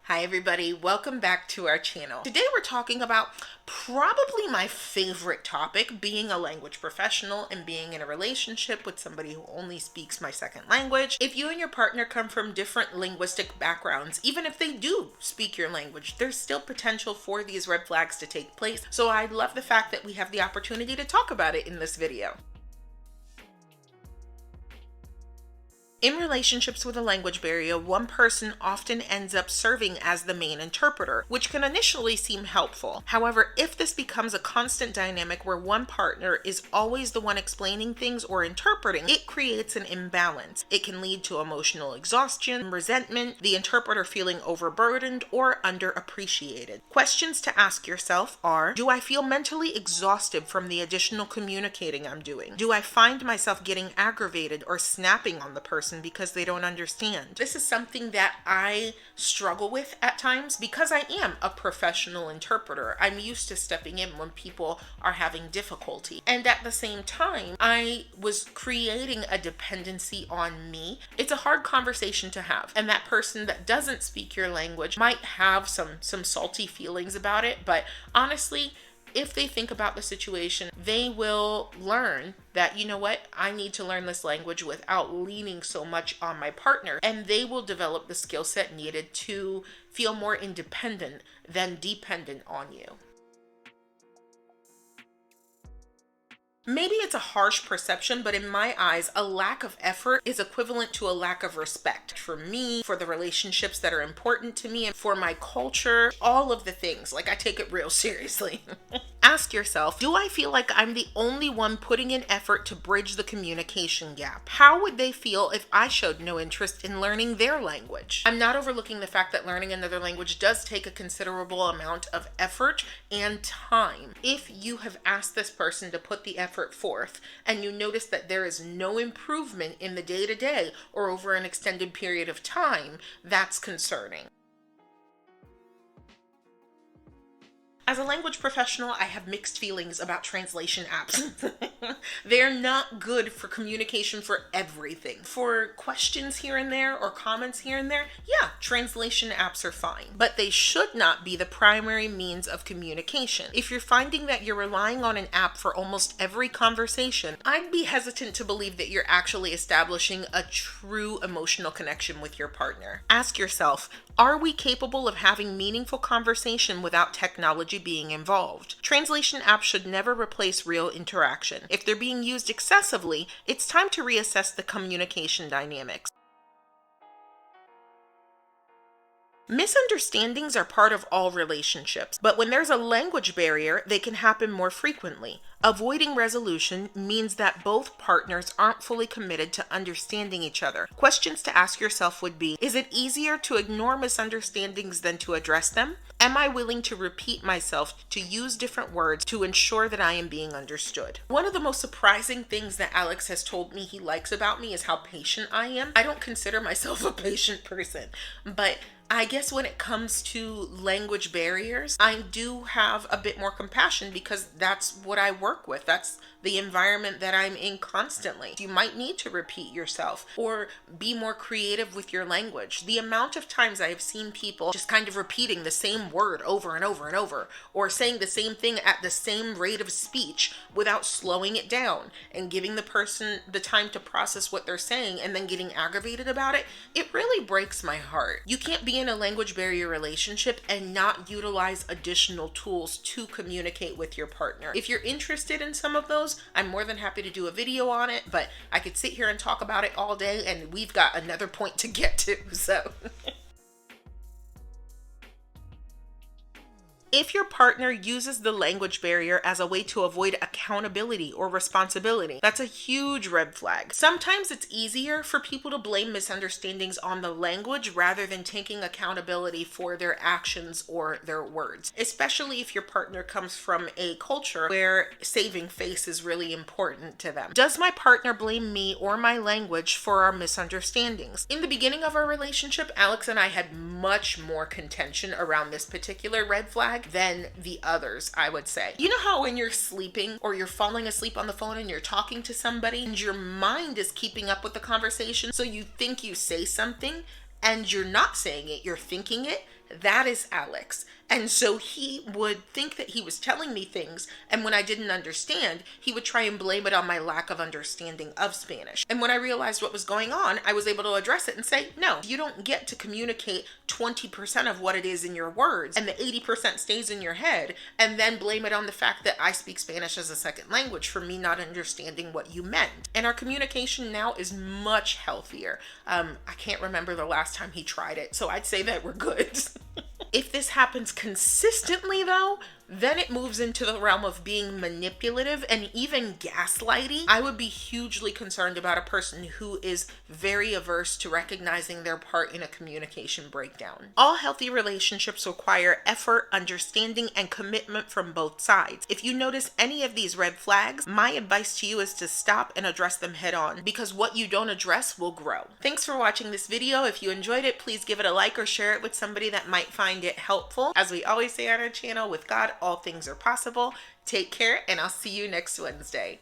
Hi everybody, welcome back to our channel. Today we're talking about probably my favorite topic, being a language professional and being in a relationship with somebody who only speaks my second language. If you and your partner come from different linguistic backgrounds, even if they do speak your language, there's still potential for these red flags to take place. So I love the fact that we have the opportunity to talk about it in this video. In relationships with a language barrier, one person often ends up serving as the main interpreter, which can initially seem helpful. However, if this becomes a constant dynamic where one partner is always the one explaining things or interpreting, it creates an imbalance. It can lead to emotional exhaustion, resentment, the interpreter feeling overburdened or underappreciated. Questions to ask yourself are, do I feel mentally exhausted from the additional communicating I'm doing? Do I find myself getting aggravated or snapping on the person because they don't understand? This is something that I struggle with at times because I am a professional interpreter. I'm used to stepping in when people are having difficulty. And at the same time, I was creating a dependency on me. It's a hard conversation to have. And that person that doesn't speak your language might have some salty feelings about it. But honestly, if they think about the situation, they will learn that, you know what, I need to learn this language without leaning so much on my partner. And they will develop the skill set needed to feel more independent than dependent on you. Maybe it's a harsh perception, but in my eyes, a lack of effort is equivalent to a lack of respect for me, for the relationships that are important to me, and for my culture, all of the things. Like, I take it real seriously. Ask yourself, do I feel like I'm the only one putting in effort to bridge the communication gap? How would they feel if I showed no interest in learning their language? I'm not overlooking the fact that learning another language does take a considerable amount of effort and time. If you have asked this person to put the effort forth and you notice that there is no improvement in the day-to-day or over an extended period of time, that's concerning. As a language professional, I have mixed feelings about translation apps. They're not good for communication for everything. For questions here and there or comments here and there, yeah, translation apps are fine. But they should not be the primary means of communication. If you're finding that you're relying on an app for almost every conversation, I'd be hesitant to believe that you're actually establishing a true emotional connection with your partner. Ask yourself, are we capable of having meaningful conversation without technology being involved? Translation apps should never replace real interaction. If they're being used excessively, it's time to reassess the communication dynamics. Misunderstandings are part of all relationships, but when there's a language barrier, they can happen more frequently. Avoiding resolution means that both partners aren't fully committed to understanding each other. Questions to ask yourself would be, is it easier to ignore misunderstandings than to address them? Am I willing to repeat myself, to use different words to ensure that I am being understood? One of the most surprising things that Alex has told me he likes about me is how patient I am. I don't consider myself a patient person, but I guess when it comes to language barriers, I do have a bit more compassion because that's what I work with. That's the environment that I'm in constantly. You might need to repeat yourself or be more creative with your language. The amount of times I have seen people just kind of repeating the same word over and over and over, or saying the same thing at the same rate of speech without slowing it down and giving the person the time to process what they're saying and then getting aggravated about it, it really breaks my heart. You can't be in a language barrier relationship and not utilize additional tools to communicate with your partner. If you're interested in some of those, I'm more than happy to do a video on it, but I could sit here and talk about it all day and we've got another point to get to, so. If your partner uses the language barrier as a way to avoid accountability or responsibility, that's a huge red flag. Sometimes it's easier for people to blame misunderstandings on the language rather than taking accountability for their actions or their words, especially if your partner comes from a culture where saving face is really important to them. Does my partner blame me or my language for our misunderstandings? In the beginning of our relationship, Alex and I had much more contention around this particular red flag than the others, I would say. You know how when you're sleeping or you're falling asleep on the phone and you're talking to somebody and your mind is keeping up with the conversation, so you think you say something and you're not saying it, you're thinking it, That is Alex. And so he would think that he was telling me things, and when I didn't understand, he would try and blame it on my lack of understanding of Spanish. And when I realized what was going on, I was able to address it and say, no, you don't get to communicate 20% of what it is in your words, and the 80% stays in your head, and then blame it on the fact that I speak Spanish as a second language for me not understanding what you meant. And our communication now is much healthier. I can't remember the last time he tried it, so I'd say that we're good. If this happens consistently, though, then it moves into the realm of being manipulative and even gaslighting. I would be hugely concerned about a person who is very averse to recognizing their part in a communication breakdown. All healthy relationships require effort, understanding, and commitment from both sides. If you notice any of these red flags, my advice to you is to stop and address them head on, because what you don't address will grow. Thanks for watching this video. If you enjoyed it, please give it a like or share it with somebody that might find it helpful. As we always say on our channel, with God, all things are possible. Take care, and I'll see you next Wednesday.